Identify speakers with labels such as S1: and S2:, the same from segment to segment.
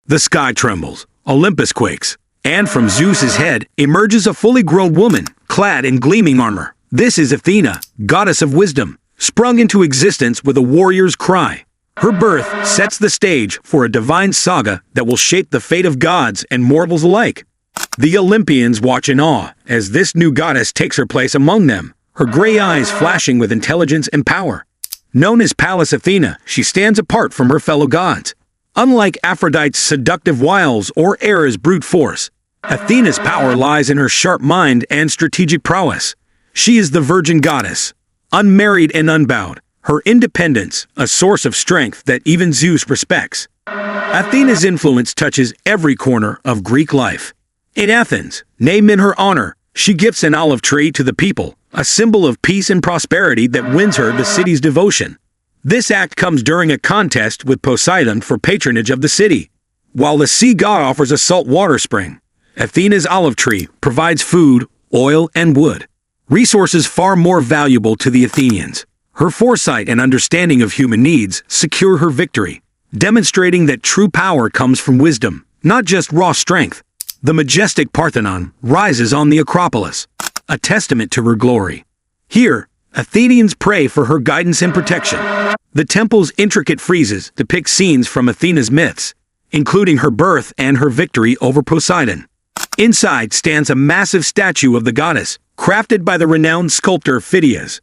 S1: The sky trembles, Olympus quakes, and from Zeus's head emerges a fully grown woman, clad in gleaming armor. This is Athena, goddess of wisdom, sprung into existence with a warrior's cry. Her birth sets the stage for a divine saga that will shape the fate of gods and mortals alike. The Olympians watch in awe as this new goddess takes her place among them, her gray eyes flashing with intelligence and power. Known as Pallas Athena, she stands apart from her fellow gods. Unlike Aphrodite's seductive wiles or Ares' brute force, Athena's power lies in her sharp mind and strategic prowess. She is the virgin goddess, unmarried and unbowed, her independence a source of strength that even Zeus respects. Athena's influence touches every corner of Greek life. In Athens, named in her honor, she gifts an olive tree to the people, a symbol of peace and prosperity that wins her the city's devotion. This act comes during a contest with Poseidon for patronage of the city. While the sea god offers a salt water spring, Athena's olive tree provides food, oil, and wood, resources far more valuable to the Athenians. Her foresight and understanding of human needs secure her victory, demonstrating that true power comes from wisdom, not just raw strength. The majestic Parthenon rises on the Acropolis, a testament to her glory. Here, Athenians pray for her guidance and protection. The temple's intricate friezes depict scenes from Athena's myths, including her birth and her victory over Poseidon. Inside stands a massive statue of the goddess, crafted by the renowned sculptor Phidias.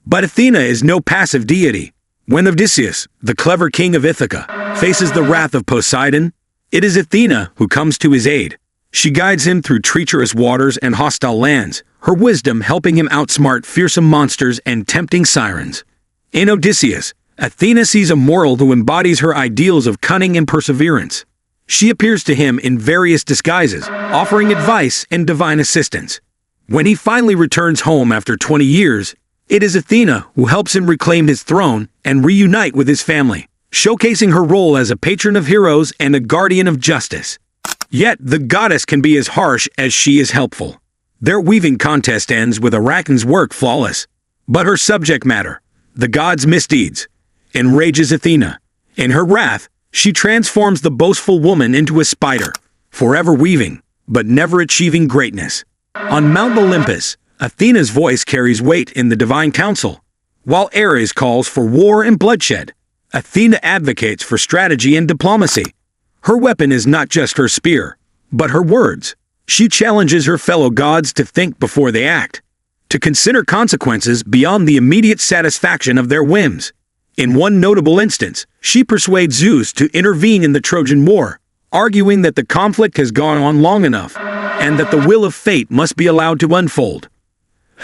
S1: But Athena is no passive deity. When Odysseus, the clever king of Ithaca, faces the wrath of Poseidon, it is Athena who comes to his aid. She guides him through treacherous waters and hostile lands, her wisdom helping him outsmart fearsome monsters and tempting sirens. In Odysseus, Athena sees a mortal who embodies her ideals of cunning and perseverance. She appears to him in various disguises, offering advice and divine assistance. When he finally returns home after 20 years, it is Athena who helps him reclaim his throne and reunite with his family, showcasing her role as a patron of heroes and a guardian of justice. Yet the goddess can be as harsh as she is helpful. Their weaving contest ends with Arachne's work flawless, but her subject matter, the gods' misdeeds, enrages Athena. In her wrath, she transforms the boastful woman into a spider, forever weaving, but never achieving greatness. On Mount Olympus, Athena's voice carries weight in the divine council. While Ares calls for war and bloodshed, Athena advocates for strategy and diplomacy. Her weapon is not just her spear, but her words. She challenges her fellow gods to think before they act, to consider consequences beyond the immediate satisfaction of their whims. In one notable instance, she persuades Zeus to intervene in the Trojan War, arguing that the conflict has gone on long enough, and that the will of fate must be allowed to unfold.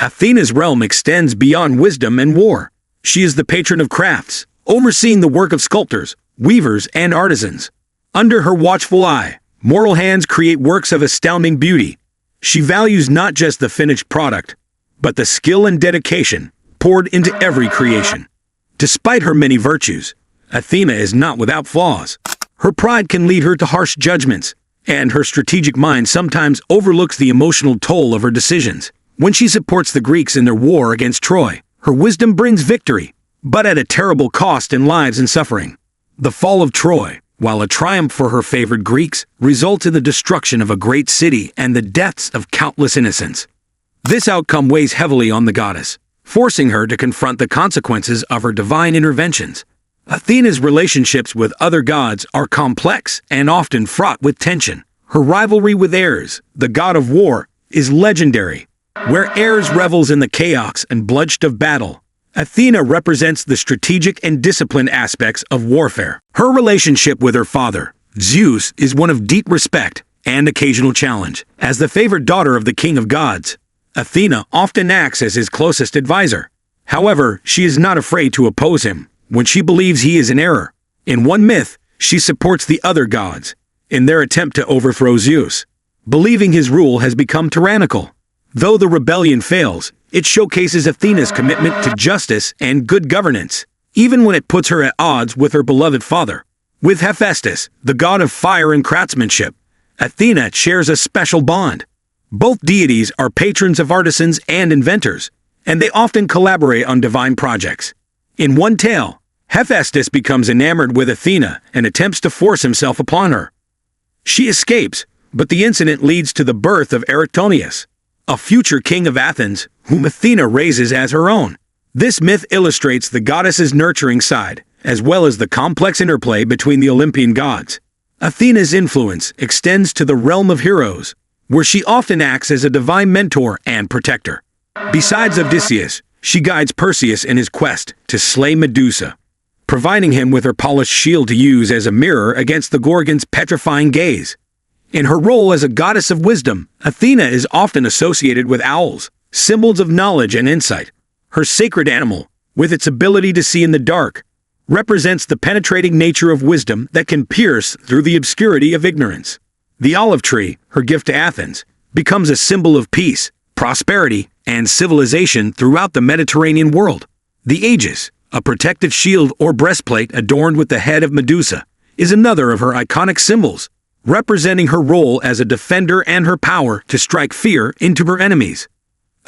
S1: Athena's realm extends beyond wisdom and war. She is the patron of crafts, overseeing the work of sculptors, weavers, and artisans. Under her watchful eye, mortal hands create works of astounding beauty. She values not just the finished product, but the skill and dedication poured into every creation. Despite her many virtues, Athena is not without flaws. Her pride can lead her to harsh judgments, and her strategic mind sometimes overlooks the emotional toll of her decisions. When she supports the Greeks in their war against Troy, her wisdom brings victory, but at a terrible cost in lives and suffering. The fall of Troy, while a triumph for her favored Greeks, results in the destruction of a great city and the deaths of countless innocents. This outcome weighs heavily on the goddess, forcing her to confront the consequences of her divine interventions. Athena's relationships with other gods are complex and often fraught with tension. Her rivalry with Ares, the god of war, is legendary. Where Ares revels in the chaos and bloodshed of battle, Athena represents the strategic and disciplined aspects of warfare. Her relationship with her father, Zeus, is one of deep respect and occasional challenge. As the favored daughter of the king of gods, Athena often acts as his closest advisor. However, she is not afraid to oppose him when she believes he is in error. In one myth, she supports the other gods in their attempt to overthrow Zeus, believing his rule has become tyrannical. Though the rebellion fails, it showcases Athena's commitment to justice and good governance, even when it puts her at odds with her beloved father. With Hephaestus, the god of fire and craftsmanship, Athena shares a special bond. Both deities are patrons of artisans and inventors, and they often collaborate on divine projects. In one tale, Hephaestus becomes enamored with Athena and attempts to force himself upon her. She escapes, but the incident leads to the birth of Eratosthenes, a future king of Athens, whom Athena raises as her own. This myth illustrates the goddess's nurturing side, as well as the complex interplay between the Olympian gods. Athena's influence extends to the realm of heroes, where she often acts as a divine mentor and protector. Besides Odysseus, she guides Perseus in his quest to slay Medusa, providing him with her polished shield to use as a mirror against the Gorgon's petrifying gaze. In her role as a goddess of wisdom, Athena is often associated with owls, symbols of knowledge and insight. Her sacred animal, with its ability to see in the dark, represents the penetrating nature of wisdom that can pierce through the obscurity of ignorance. The olive tree, her gift to Athens, becomes a symbol of peace, prosperity, and civilization throughout the Mediterranean world. The Aegis, a protective shield or breastplate adorned with the head of Medusa, is another of her iconic symbols, representing her role as a defender and her power to strike fear into her enemies.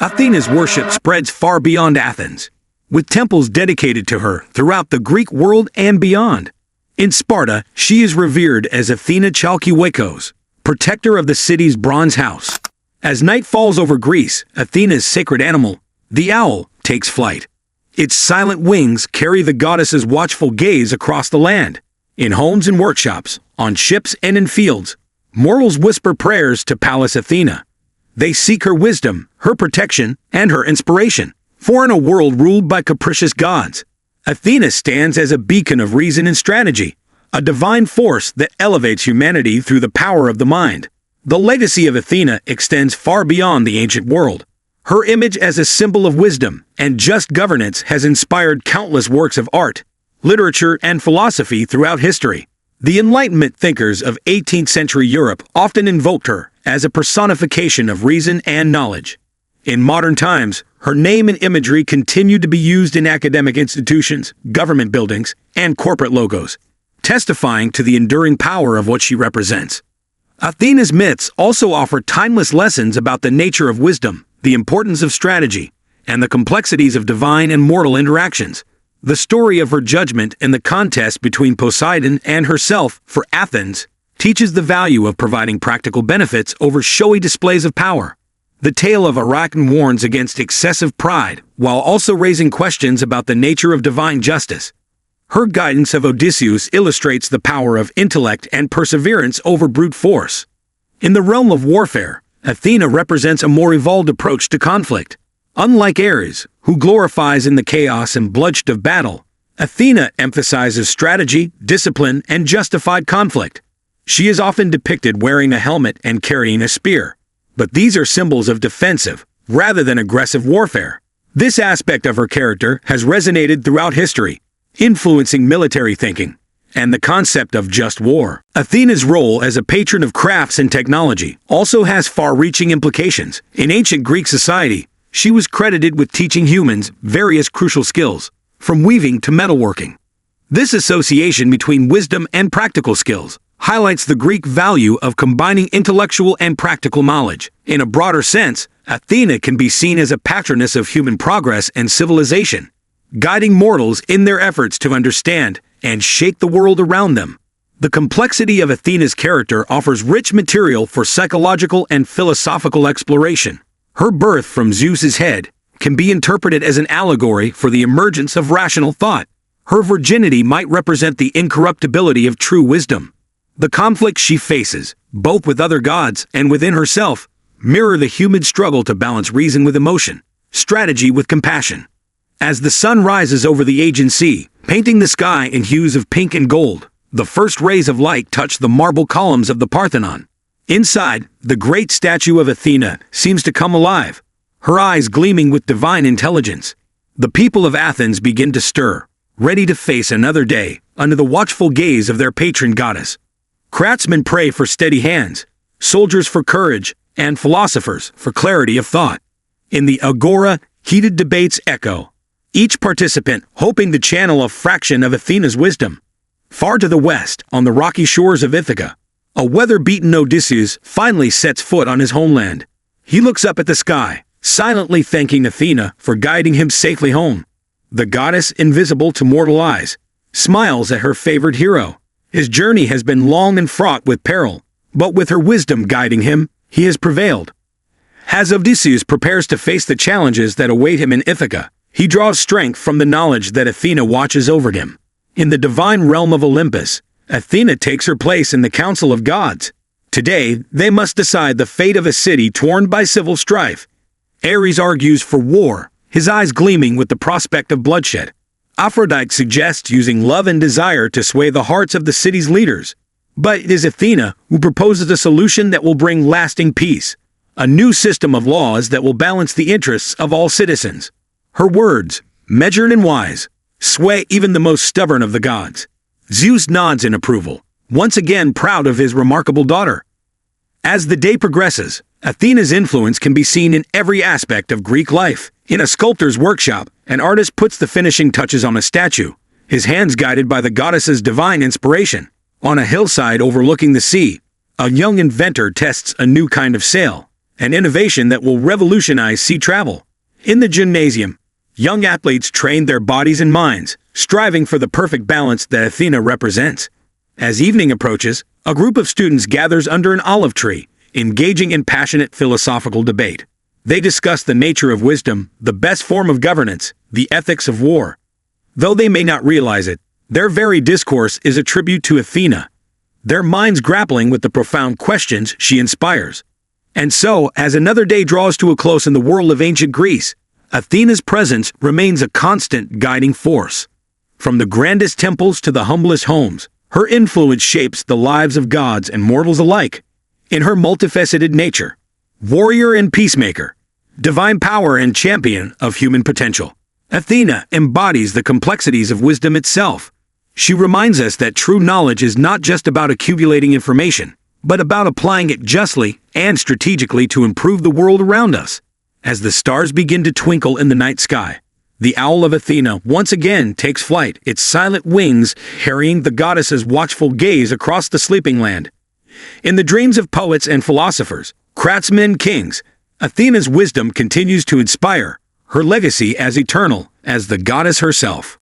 S1: Athena's worship spreads far beyond Athens, with temples dedicated to her throughout the Greek world and beyond. In Sparta, she is revered as Athena Chalkiwekos, protector of the city's bronze house. As night falls over Greece, Athena's sacred animal, the owl, takes flight. Its silent wings carry the goddess's watchful gaze across the land. In homes and workshops, on ships and in fields, mortals whisper prayers to Pallas Athena. They seek her wisdom, her protection, and her inspiration. For in a world ruled by capricious gods, Athena stands as a beacon of reason and strategy, a divine force that elevates humanity through the power of the mind. The legacy of Athena extends far beyond the ancient world. Her image as a symbol of wisdom and just governance has inspired countless works of art, literature, and philosophy throughout history. The Enlightenment thinkers of 18th century Europe often invoked her as a personification of reason and knowledge. In modern times, her name and imagery continue to be used in academic institutions, government buildings, and corporate logos, testifying to the enduring power of what she represents. Athena's myths also offer timeless lessons about the nature of wisdom, the importance of strategy, and the complexities of divine and mortal interactions. The story of her judgment and the contest between Poseidon and herself for Athens teaches the value of providing practical benefits over showy displays of power. The tale of Arachne warns against excessive pride while also raising questions about the nature of divine justice. Her guidance of Odysseus illustrates the power of intellect and perseverance over brute force. In the realm of warfare, Athena represents a more evolved approach to conflict. Unlike Ares, who glorifies in the chaos and bloodshed of battle, Athena emphasizes strategy, discipline, and justified conflict. She is often depicted wearing a helmet and carrying a spear, but these are symbols of defensive, rather than aggressive warfare. This aspect of her character has resonated throughout history, influencing military thinking and the concept of just war. Athena's role as a patron of crafts and technology also has far-reaching implications. In ancient Greek society, she was credited with teaching humans various crucial skills, from weaving to metalworking. This association between wisdom and practical skills highlights the Greek value of combining intellectual and practical knowledge. In a broader sense, Athena can be seen as a patroness of human progress and civilization, guiding mortals in their efforts to understand and shape the world around them. The complexity of Athena's character offers rich material for psychological and philosophical exploration. Her birth from Zeus's head can be interpreted as an allegory for the emergence of rational thought. Her virginity might represent the incorruptibility of true wisdom. The conflicts she faces, both with other gods and within herself, mirror the human struggle to balance reason with emotion, strategy with compassion. As the sun rises over the Aegean Sea, painting the sky in hues of pink and gold, the first rays of light touch the marble columns of the Parthenon. Inside, the great statue of Athena seems to come alive, her eyes gleaming with divine intelligence. The people of Athens begin to stir, ready to face another day under the watchful gaze of their patron goddess. Craftsmen pray for steady hands, soldiers for courage, and philosophers for clarity of thought. In the agora, heated debates echo, each participant hoping to channel a fraction of Athena's wisdom. Far to the west, on the rocky shores of Ithaca, a weather-beaten Odysseus finally sets foot on his homeland. He looks up at the sky, silently thanking Athena for guiding him safely home. The goddess, invisible to mortal eyes, smiles at her favored hero. His journey has been long and fraught with peril, But with her wisdom guiding him, he has prevailed. As Odysseus prepares to face the challenges that await him in Ithaca, he draws strength from the knowledge that Athena watches over him. In the divine realm of Olympus, Athena takes her place in the council of gods. Today, they must decide the fate of a city torn by civil strife. Ares argues for war, his eyes gleaming with the prospect of bloodshed. Aphrodite suggests using love and desire to sway the hearts of the city's leaders. But it is Athena who proposes a solution that will bring lasting peace, a new system of laws that will balance the interests of all citizens. Her words, measured and wise, sway even the most stubborn of the gods. Zeus nods in approval, once again proud of his remarkable daughter. As the day progresses, Athena's influence can be seen in every aspect of Greek life. In a sculptor's workshop, an artist puts the finishing touches on a statue, his hands guided by the goddess's divine inspiration. On a hillside overlooking the sea, a young inventor tests a new kind of sail, an innovation that will revolutionize sea travel. In the gymnasium, young athletes train their bodies and minds, striving for the perfect balance that Athena represents. As evening approaches, a group of students gathers under an olive tree, engaging in passionate philosophical debate. They discuss the nature of wisdom, the best form of governance, the ethics of war. Though they may not realize it, their very discourse is a tribute to Athena, their minds grappling with the profound questions she inspires. And so, as another day draws to a close in the world of ancient Greece, Athena's presence remains a constant guiding force. From the grandest temples to the humblest homes, her influence shapes the lives of gods and mortals alike. In her multifaceted nature, warrior and peacemaker, divine power and champion of human potential, Athena embodies the complexities of wisdom itself. She reminds us that true knowledge is not just about accumulating information, but about applying it justly and strategically to improve the world around us. As the stars begin to twinkle in the night sky, the owl of Athena once again takes flight, its silent wings harrying the goddess's watchful gaze across the sleeping land. In the dreams of poets and philosophers, craftsmen, kings, Athena's wisdom continues to inspire, her legacy as eternal as the goddess herself.